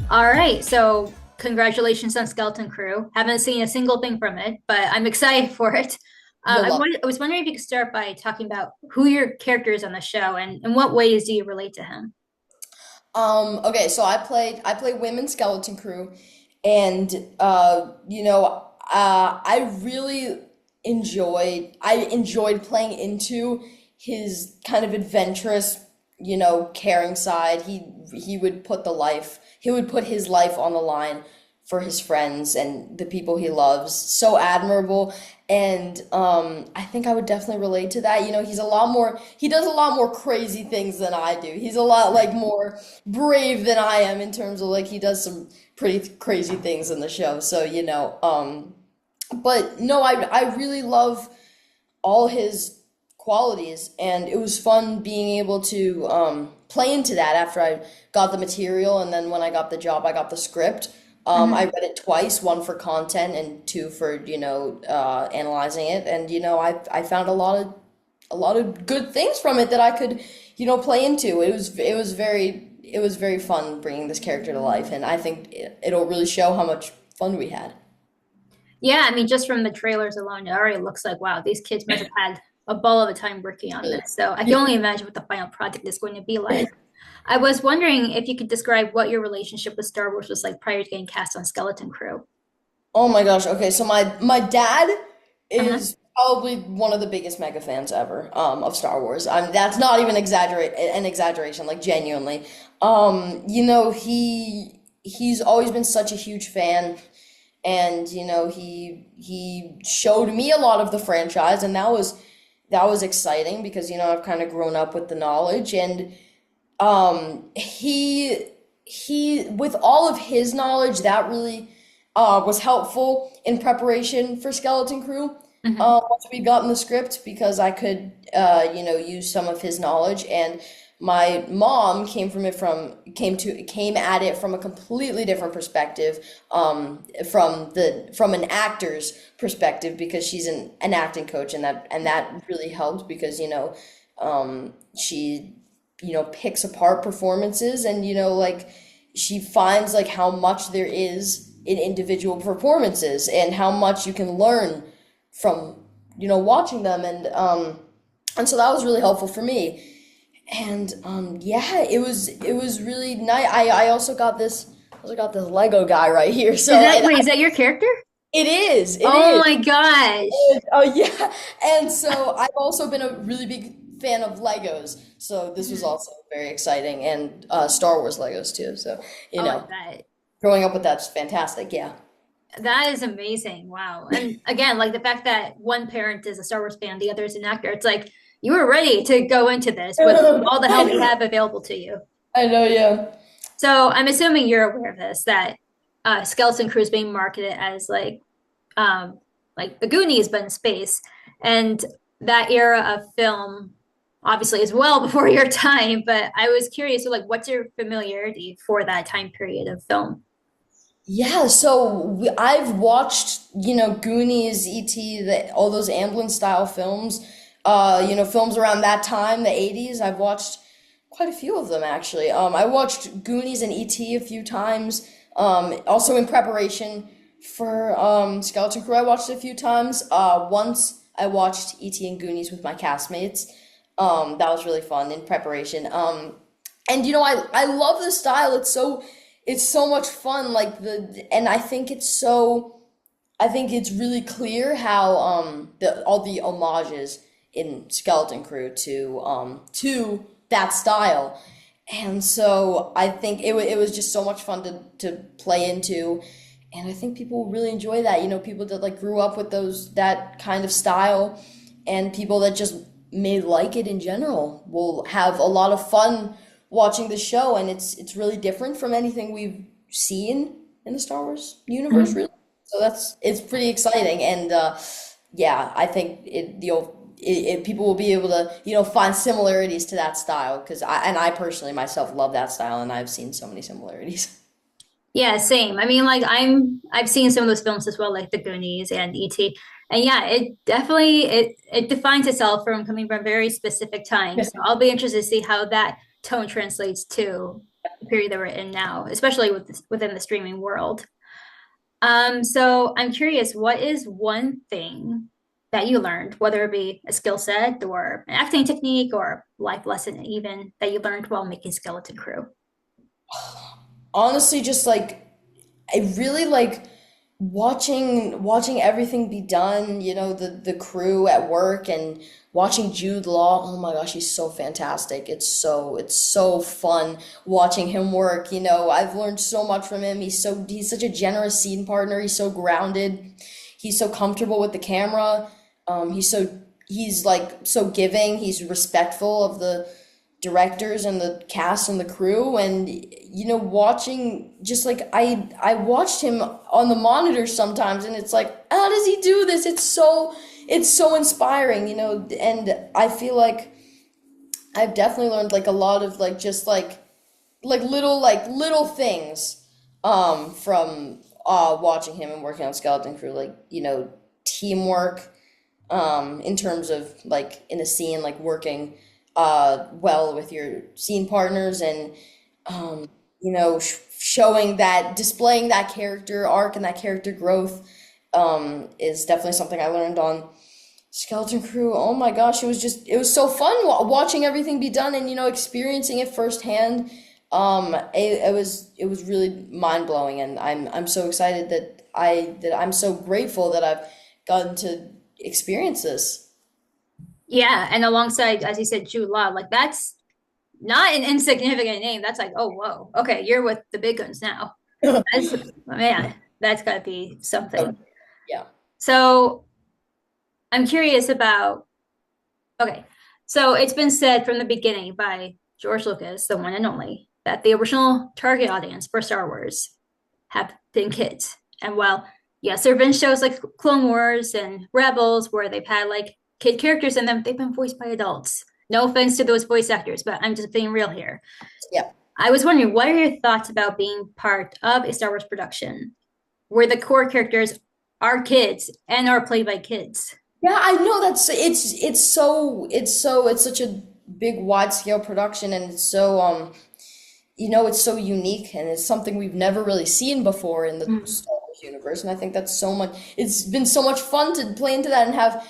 All right, so congratulations on Skeleton Crew. Haven't seen a single thing from it, but I'm excited for it. You'll love I was wondering if you could start by talking about who your character is on the show and in what ways do you relate to him? Okay, so I play Women's Skeleton Crew, and I enjoyed playing into his kind of adventurous, caring side. He would put his life on the line for his friends and the people he loves. So admirable. And I think I would definitely relate to that. He does a lot more crazy things than I do. He's a lot like more brave than I am in terms of like he does some pretty crazy things in the show. So, but no, I really love all his qualities, and it was fun being able to play into that after I got the material, and then when I got the job, I got the script. I Mhm. read it twice, one for content and two for analyzing it, and I found a lot of good things from it that I could play into. It was very fun bringing this character to life, and I think it'll really show how much fun we had. Yeah, I mean, just from the trailers alone, it already looks like, wow, these kids must have had a ball of a time working on Really. this. So I can only imagine what the final project is going to be like. I was wondering if you could describe what your relationship with Star Wars was like prior to getting cast on Skeleton Crew. Oh my gosh. Okay, so my dad Uh-huh. is probably one of the biggest mega fans ever of Star Wars. That's not even an exaggeration, like genuinely. He's always been such a huge fan, and he showed me a lot of the franchise, and that was exciting because I've kind of grown up with the knowledge, and he with all of his knowledge that really was helpful in preparation for Skeleton Crew. Hmm. Once we got in the script, because I could use some of his knowledge, and my mom came at it from a completely different perspective, from an actor's perspective, because she's an acting coach, and that really helped because she picks apart performances, and like she finds like how much there is in individual performances and how much you can learn from watching them, and so that was really helpful for me. And yeah, it was really nice. I also got this Lego guy right here, Is so that, wait, is that your character? it Oh is. my gosh. Oh yeah, and so I've also been a really big fan of Legos, so this was Mhm. also very exciting, and Star Wars Legos too. So you Oh, I know, bet. growing up with that's fantastic. Yeah. That is amazing. Wow. And again, like the fact that one parent is a Star Wars fan, the other is an actor, it's like you were ready to go into this with all the I help you know. have available to you. I know. Yeah. So I'm assuming you're aware of this, that Skeleton Crew is being marketed as like the Goonies, but in space. And that era of film obviously is well before your time, but I was curious, so like what's your familiarity for that time period of film? Yeah, so I've watched, Goonies, E.T., all those Amblin style films, films around that time, the 80s. I've watched quite a few of them actually. I watched Goonies and E.T. a few times. Also in preparation for Skeleton Crew, I watched it a few times. Once I watched E.T. and Goonies with my castmates. That was really fun in preparation. And I love the style. It's so much fun. And I think it's really clear how all the homages in Skeleton Crew to that style. And so I think it was just so much fun to play into, and I think people will really enjoy that. People that like grew up with that kind of style, and people that just may like it in general will have a lot of fun watching the show, and it's really different from anything we've seen in the Star Wars universe, really. So it's pretty exciting, and yeah, I think people will be able to find similarities to that style, because I personally myself love that style, and I've seen so many similarities. Yeah, same. I mean, like I've seen some of those films as well, like The Goonies and E.T. And yeah, it defines itself from coming from very specific times. So I'll be interested to see how that tone translates to the period that we're in now, especially within the streaming world. So I'm curious, what is one thing that you learned, whether it be a skill set or an acting technique or life lesson even that you learned while making Skeleton Crew? Honestly, just like I really like watching everything be done, the crew at work and watching Jude Law. Oh my gosh, he's so fantastic. It's so fun watching him work. I've learned so much from him. He's such a generous scene partner. He's so grounded. He's so comfortable with the camera. He's like so giving. He's respectful of the directors and the cast and the crew, and watching, just like I watched him on the monitor sometimes, and it's like, how does he do this? It's so inspiring, and I feel like I've definitely learned like a lot of like just like little things from watching him and working on Skeleton Crew, like teamwork, in terms of like in a scene, like working well with your scene partners, and showing that, displaying that character arc and that character growth, is definitely something I learned on Skeleton Crew. Oh my gosh, it was so fun watching everything be done, and experiencing it firsthand. It was really mind blowing, and I'm so excited that I'm so grateful that I've gotten to experience this. Yeah, and alongside, as you said, Jude Law, like that's not an insignificant name. That's like, oh, whoa, okay, you're with the big guns now. That's man, that's gotta be So, something. yeah. So I'm curious about, okay, so it's been said from the beginning by George Lucas, the one and only, that the original target audience for Star Wars have been kids. And while, yes, there have been shows like Clone Wars and Rebels where they've had like kid characters in them, they've been voiced by adults. No offense to those voice actors, but I'm just being real here. Yeah. I was wondering, what are your thoughts about being part of a Star Wars production where the core characters are kids and are played by kids? Yeah, I know it's such a big wide scale production, and it's so unique, and it's something we've never really seen before in the Mm. Star Wars universe, and I think that's so much it's been so much fun to play into that and have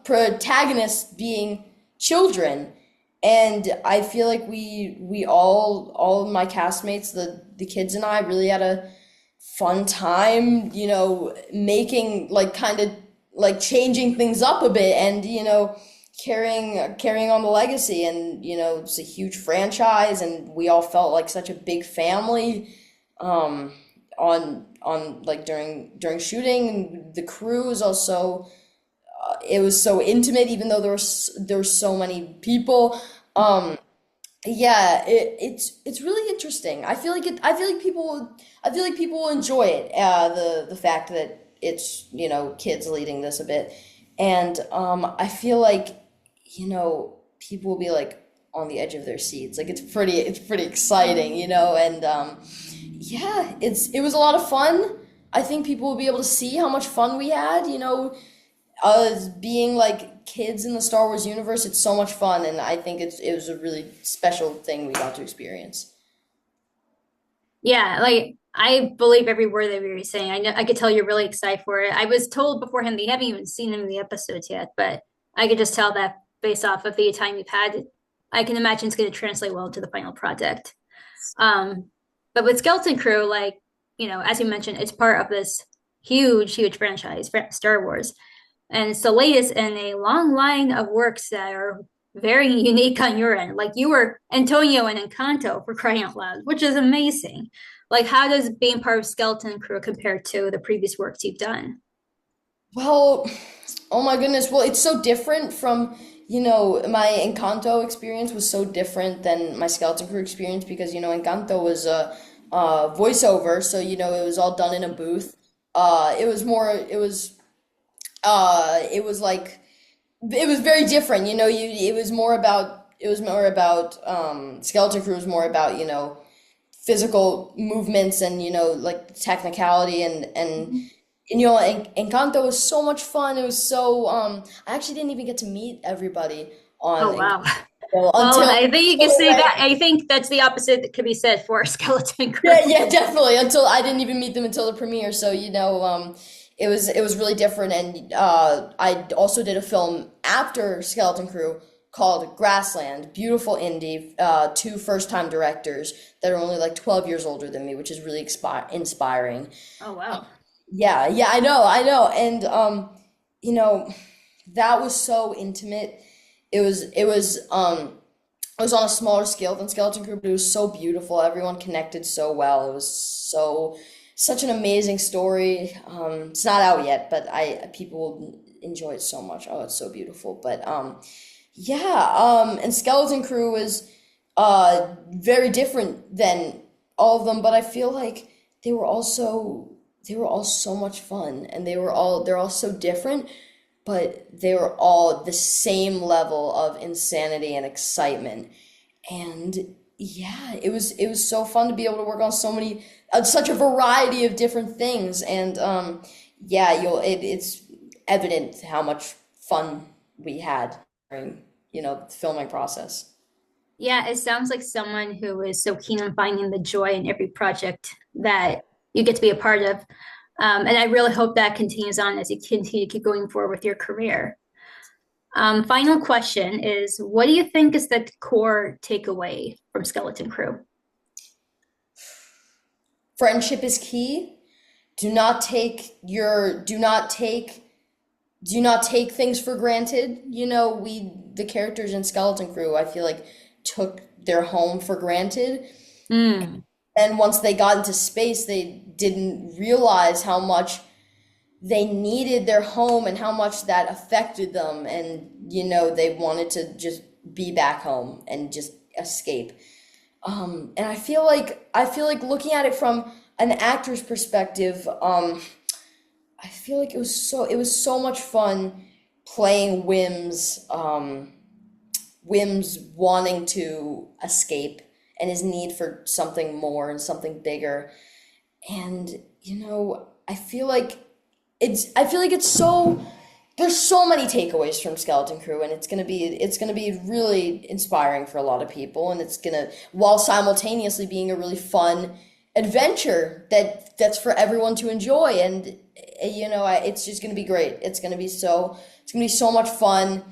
protagonists being children. And I feel like we all of my castmates, the kids and I really had a fun time, making like kind of like changing things up a bit, and carrying on the legacy. And it's a huge franchise, and we all felt like such a big family, on like during shooting. And the crew is also, it was so intimate, even though there were so many people. Yeah, it's really interesting. I feel like people will enjoy it. The fact that it's kids leading this a bit, and I feel like people will be like on the edge of their seats. Like it's pretty exciting, and yeah, it was a lot of fun. I think people will be able to see how much fun we had. Being like kids in the Star Wars universe, it's so much fun, and I think it was a really special thing we got to experience. Yeah, like I believe every word that you were saying. I know I could tell you're really excited for it. I was told beforehand that you haven't even seen any of the episodes yet, but I could just tell that based off of the time you've had, I can imagine it's going to translate well to the final project. Um, but with Skeleton Crew, like, as you mentioned, it's part of this huge, huge franchise, Star Wars. And it's the latest in a long line of works that are very unique on your end. Like you were Antonio and Encanto for crying out loud, which is amazing. Like, how does being part of Skeleton Crew compare to the previous works you've done? Well, oh my goodness. Well, it's so different from, my Encanto experience was so different than my Skeleton Crew experience, because, Encanto was a voiceover, so, it was all done in a booth. It was like, it was very different, it was more about, Skeleton Crew was more about, physical movements, and like technicality, and Encanto was so much fun. It was so I actually didn't even get to meet everybody Oh, on wow. Well, Well, until I think you can say that. I think that's the opposite that could be said for Skeleton Crew. yeah, definitely. Until I didn't even meet them until the premiere, so it was really different. And I also did a film after Skeleton Crew called Grassland, beautiful indie, two first-time directors that are only like 12 years older than me, which is really inspiring. Oh, wow. Yeah, I know, and you know, that was so intimate. It was on a smaller scale than Skeleton Crew, but it was so beautiful. Everyone connected so well. It was such an amazing story. It's not out yet, but I people will enjoy it so much. Oh, it's so beautiful. But yeah, and Skeleton Crew is very different than all of them, but I feel like they were all so much fun, and they're all so different, but they were all the same level of insanity and excitement. And yeah, it was so fun to be able to work on such a variety of different things. And yeah, it's evident how much fun we had during the filming process. Yeah, it sounds like someone who is so keen on finding the joy in every project that you get to be a part of. And I really hope that continues on as you continue to keep going forward with your career. Final question is, what do you think is the core takeaway from Skeleton Crew? Friendship is key. Do not take things for granted. The characters in Skeleton Crew, I feel like, took their home for granted. Mm. And once they got into space, they didn't realize how much they needed their home and how much that affected them. And, they wanted to just be back home and just escape. And I feel like looking at it from an actor's perspective, I feel like it was so much fun playing Wim's wanting to escape and his need for something more and something bigger. And I feel like there's so many takeaways from Skeleton Crew, and it's gonna be really inspiring for a lot of people, and it's gonna, while simultaneously being a really fun adventure that's for everyone to enjoy. And it's just gonna be great. It's gonna be so much fun.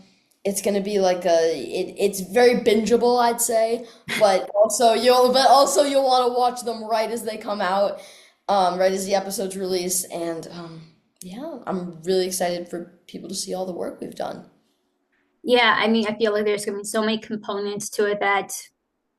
It's gonna be like it's very bingeable, I'd say, but also you'll want to watch them right as they come out, right as the episodes release. And yeah, I'm really excited for people to see all the work we've done. Yeah, I mean, I feel like there's going to be so many components to it that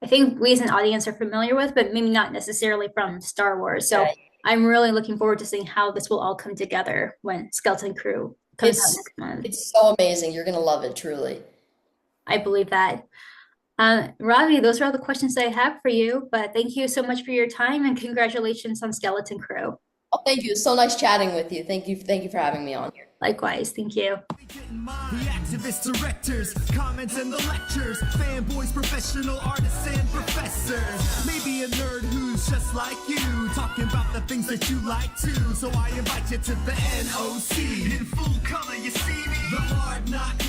I think we as an audience are familiar with, but maybe not necessarily from Star Wars. So Yeah, I'm really looking forward to seeing how this will all come together when Skeleton Crew comes out it's next month. it's so amazing. You're gonna love it, truly. I believe that. Ravi, those are all the questions I have for you, but thank you so much for your time and congratulations on Skeleton Crew. Oh, thank you. It's so nice chatting with you. Thank you for having me on here. Likewise, thank you. The activists, directors, comments and the lectures, fanboys, professional artists and professors. Maybe a nerd who's just like you, talking about the things that you like too. So I invite you to the NOC. In full color, you see me. The Hard Knock